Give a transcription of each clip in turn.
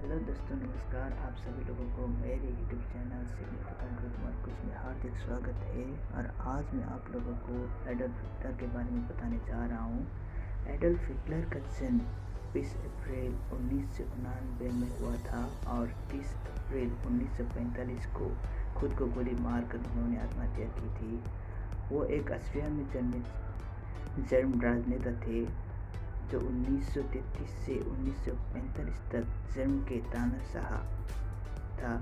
Hello दोस्तों, नमस्कार। आप सभी लोगों को मेरे यूट्यूब चैनल सिग्निफिकेंट मार्क्स में हार्दिक स्वागत है। और आज मैं आप लोगों को एडल्फ हिटलर के बारे में बताने जा रहा हूँ। एडल्फ हिटलर का जन्म 20 अप्रैल 1999 में हुआ था और 30 अप्रैल 1945 को खुद को गोली मारकर उन्होंने आत्महत्या की थी। वो एक ऑस्ट्रिया में जन्मित जर्मन राजनेता थे जो 1933 से 1945 तक जर्मन के तानाशाह था।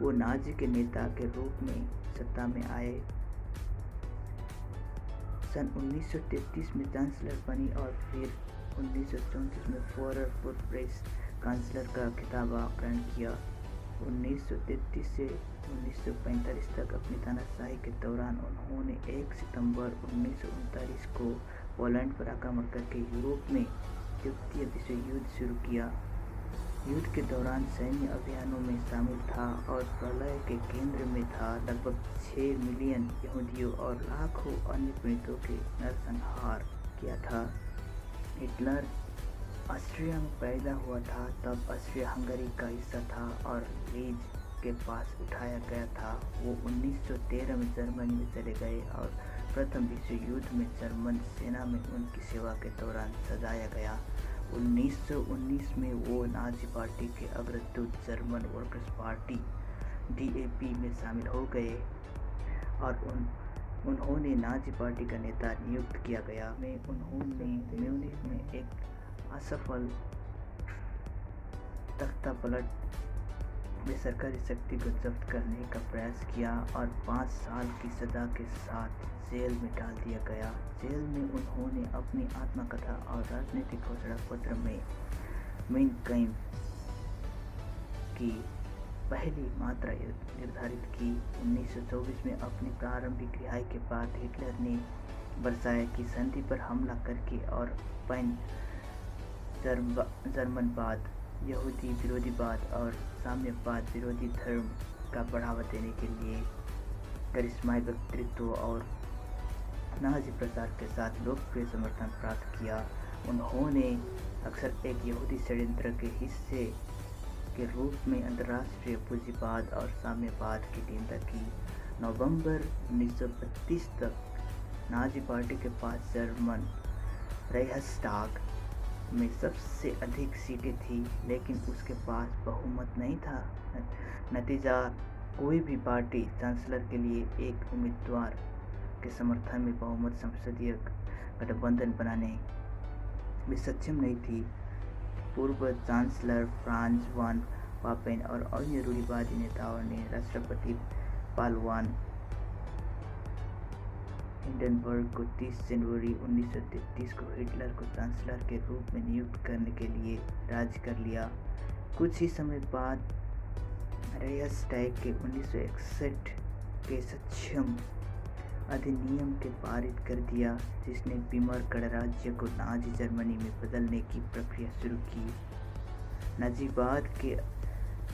वो नाजी के नेता के रूप में सत्ता में आए। सन 1933 में चांसलर बनी और फिर 1934 में फॉरर फुट प्रेस काउंसलर का खिताब ग्रहण किया। 1933 से 1945 तक अपनी तानाशाही के दौरान उन्होंने 1 सितंबर 1939 को पोलैंड पर आक्रमण करके यूरोप में द्वितीय विश्व युद्ध शुरू किया। युद्ध के दौरान सैन्य अभियानों में शामिल था और प्रलय के केंद्र में था। लगभग 6 मिलियन यहूदियों और लाखों अन्य पीड़ितों के नरसंहार किया था। हिटलर ऑस्ट्रिया में पैदा हुआ था, तब ऑस्ट्रिया हंगरी का हिस्सा था और लीज के पास उठाया गया था। वो 1913 में जर्मनी में चले गए और प्रथम विश्व युद्ध में जर्मन सेना में उनकी सेवा के दौरान सजाया गया। 1919 में वो नाजी पार्टी के अग्रदूत जर्मन वर्कर्स पार्टी DAP में शामिल हो गए और उन्होंने नाजी पार्टी का नेता नियुक्त किया गया। उन्होंने म्यूनिख में एक असफल तख्तापलट में सरकारी शक्ति को जब्त करने का प्रयास किया और 5 साल की सजा के साथ जेल में डाल दिया गया। जेल में उन्होंने अपनी आत्मकथा और राजनीतिक घोषणा पत्र में मेन कैम्प की पहली मात्रा निर्धारित की। 1924 में अपनी प्रारंभिक रिहाई के बाद हिटलर ने वर्साय की संधि पर हमला करके और पैन जर्मनवाद, यहूदी विरोधीवाद और साम्यवाद विरोधी धर्म का बढ़ावा देने के लिए करिश्माई व्यक्तित्व और नाजी प्रचार के साथ लोकप्रिय समर्थन प्राप्त किया। उन्होंने अक्सर एक यहूदी षड्यंत्र के हिस्से के रूप में अंतर्राष्ट्रीय पूंजीवाद और साम्यवाद की निंदा की। नवंबर 1932 तक नाजी पार्टी के पास जर्मन राइक्सटाग में सबसे अधिक सीटें थी, लेकिन उसके पास बहुमत नहीं था। नतीजा, कोई भी पार्टी चांसलर के लिए एक उम्मीदवार के समर्थन में बहुमत संसदीय गठबंधन बनाने में सक्षम नहीं थी। पूर्व चांसलर फ्रांज वान पापेन और अन्य रूढ़िवादी नेताओं ने राष्ट्रपति पाल वान हिंडनबर्ग को 30 जनवरी 1933 को हिटलर को चांसलर के रूप में नियुक्त करने के लिए राजी कर लिया। कुछ ही समय बाद राइक्सटैग के 1961 के सक्षम अधिनियम के पारित कर दिया, जिसने बीमार गणराज्य को नाजी जर्मनी में बदलने की प्रक्रिया शुरू की। नाजीवाद के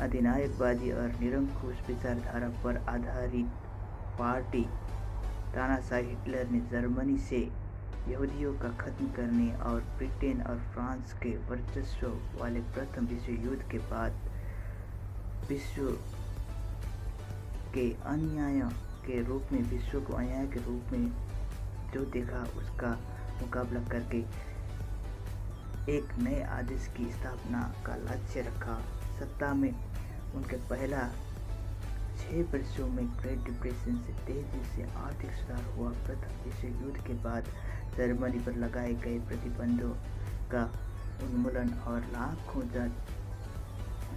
अधिनायकवादी और निरंकुश विचारधारा पर आधारित पार्टी तानाशाही हिटलर ने जर्मनी से यहूदियों का खत्म करने और ब्रिटेन और फ्रांस के वर्चस्व वाले प्रथम विश्व युद्ध के बाद विश्व के अन्याय के रूप में जो देखा, उसका मुकाबला करके एक नए आदेश की स्थापना का लक्ष्य रखा। सत्ता में उनके पहला 6 वर्षों में ग्रेट डिप्रेशन से तेजी से आर्थिक सुधार हुआ। प्रथम विश्व युद्ध के बाद जर्मनी पर लगाए गए प्रतिबंधों का उन्मूलन और लाखों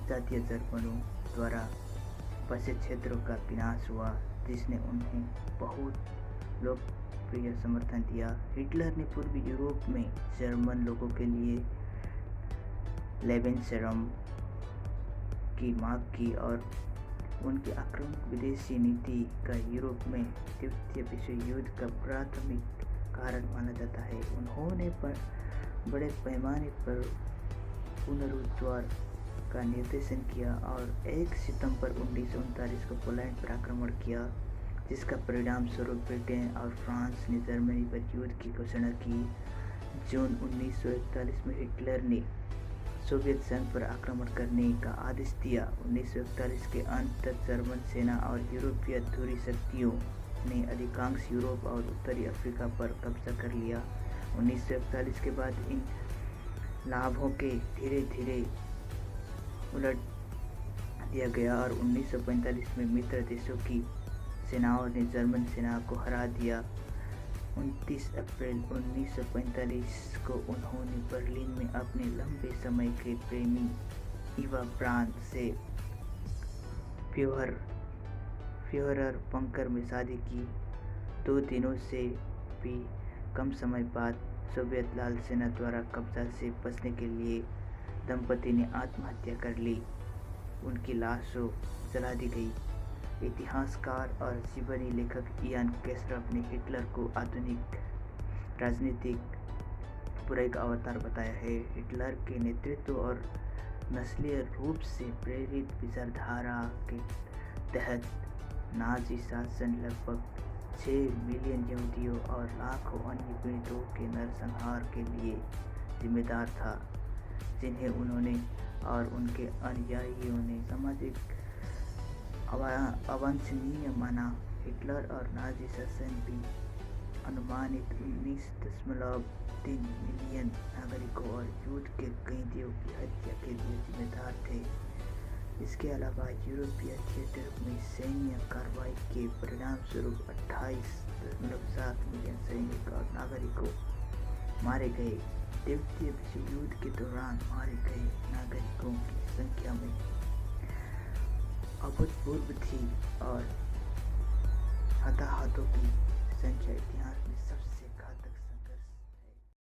जातीय जर्मनों द्वारा बसे क्षेत्रों का विनाश हुआ, जिसने उन्हें बहुत लोकप्रिय समर्थन दिया। हिटलर ने पूर्वी यूरोप में जर्मन लोगों के लिए लेबेनसरम की मांग की और उनकी आक्रामक विदेशी नीति का यूरोप में द्वितीय विश्व युद्ध का प्राथमिक कारण माना जाता है। उन्होंने बड़े पैमाने पर पुनरुद्धार का निर्देशन किया और 1 सितंबर 1939 को पोलैंड पर आक्रमण किया, जिसका परिणाम स्वरूप ब्रिटेन और फ्रांस ने जर्मनी पर युद्ध की घोषणा की। जून 1941 में हिटलर ने सोवियत संघ पर आक्रमण करने का आदेश दिया। 1941 के अंत तक जर्मन सेना और यूरोपीय ध्रुवीय शक्तियों ने अधिकांश यूरोप और उत्तरी अफ्रीका पर कब्जा कर लिया। 1941 के बाद इन लाभों के धीरे धीरे उलट दिया गया और 1945 में मित्र देशों की सेनाओं ने जर्मन सेना को हरा दिया। 29 अप्रैल 1945 को उन्होंने बर्लिन में अपने लंबे समय के प्रेमी इवा ब्रांड से फ्यूहरर बंकर में शादी की। 2 दिनों से भी कम समय बाद सोवियत लाल सेना द्वारा कब्जा से बचने के लिए दंपति ने आत्महत्या कर ली। उनकी लाशों जला दी गई। इतिहासकार और जीवनी लेखक इयान केसरफ ने हिटलर को आधुनिक राजनीतिक बुराई का अवतार बताया है। हिटलर के नेतृत्व और नस्लीय रूप से प्रेरित विचारधारा के तहत नाजी शासन लगभग 6 मिलियन यहूदियों और लाखों अन्य पीड़ितों के नरसंहार के लिए जिम्मेदार था, जिन्हें उन्होंने और उनके अनुयायियों ने सामाजिक अवांछनीय माना। हिटलर और नाजी शासन भी अनुमानित 19.3 मिलियन नागरिकों और युद्ध के कैदियों की हत्या के लिए जिम्मेदार थे। इसके अलावा यूरोपीय थिएटर में सैन्य कार्रवाई के परिणामस्वरूप 28.7 मिलियन सैनिक और नागरिकों मारे गए। द्वितीय विश्व युद्ध के दौरान मारे गए नागरिकों की संख्या में अभूतपूर्व थी और हताहतों की संख्या इतिहास